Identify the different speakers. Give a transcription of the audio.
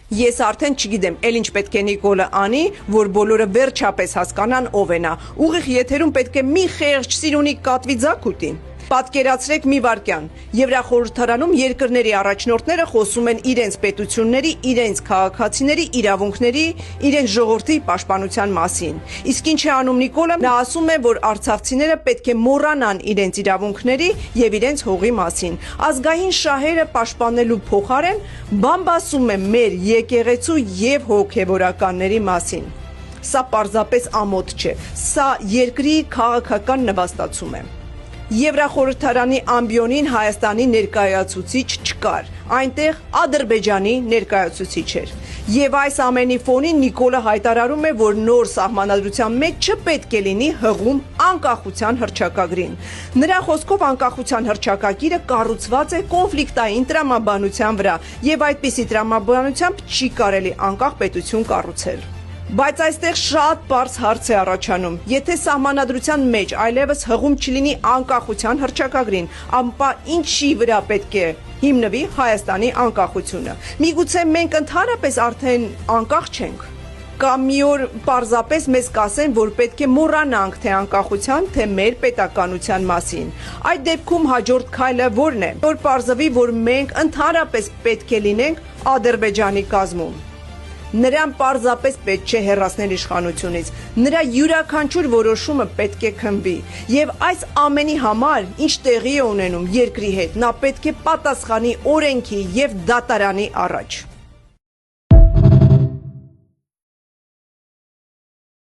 Speaker 1: Ես արդեն չգիտեմ, էլ ինչ պետք է Նիկոլը անի, որ բոլորը վերջապես հասկանան ով է նա։ Ուղիղ եթերում պետք է մի խեղճ սիրունիկ կատվի ձագ ուտի։ Պատկերացրեք մի վայրկյան։ Եվրախորհրդարանում երկրների առաջնորդները խոսում են իրենց պետությունների, իրենց քաղաքացիների իրավունքների, իրենց ժողովրդի պաշտպանության մասին։ Իսկ ինչ է անում Նիկոլը։ Նա ասում է, որ արցախցիները պետք է մոռանան իրենց իրավունքների եւ իրենց հողի մասին։ Ազգային շահերը պաշտպանելու փոխարեն բամբասում է մեր եկեղեցու եւ հոգեվորականների մասին։ Սա պարզապես ամոթ չէ։ Սա երկրի քաղաքական նվաստացում է։ Եվրախորհրդարանի ամբիոնին Հայաստանի ներկայացուցիչ չկար, այնտեղ Ադրբեջանի ներկայացուցիչ էր։ Եվ այս ամենի ֆոնին Նիկոլը հայտարարում է, որ նոր սահմանադրության մեջ չպետք է լինի հղում անկախության հռչակագրին։ Նրա խոսքով անկախության հռչակագիրը կառուցված է կոնֆլիկտային տրամաբանության վրա, եւ այդպիսի տրամաբանությամբ չի կարելի անկախ պետություն կառուցել։ Բայց այստեղ շատ պարզ հարց է առաջանում. եթե սահմանադրության մեջ այլևս հղում չլինի անկախության հռչակագրին, ապա ինչի վրա պետք է հիմնվի Հայաստանի անկախությունը։ Միգուցե մենք ընդհանրապես արդեն անկախ չենք։ Կամ մի օր պարզապես մեզ կասեն, որ պետք է մոռանանք թե անկախության, թե մեր պետականության մասին։ Այդ դեպքում հաջորդ քայլը ո՞րն է։ Որ պարզվի, որ մենք ընդհանրապես պետք է լինենք Ադրբեջանի կազմում։ Նրան պարզապես պետք չէ հեռացնել իշխանությունից, նրա յուրաքանչյուր որոշումը պետք է քննվի, եւ այս ամենի համար, ինչ տեղի է ունենում երկրի հետ, նա պետք է պատասխանի օրենքի եւ դատարանի առաջ։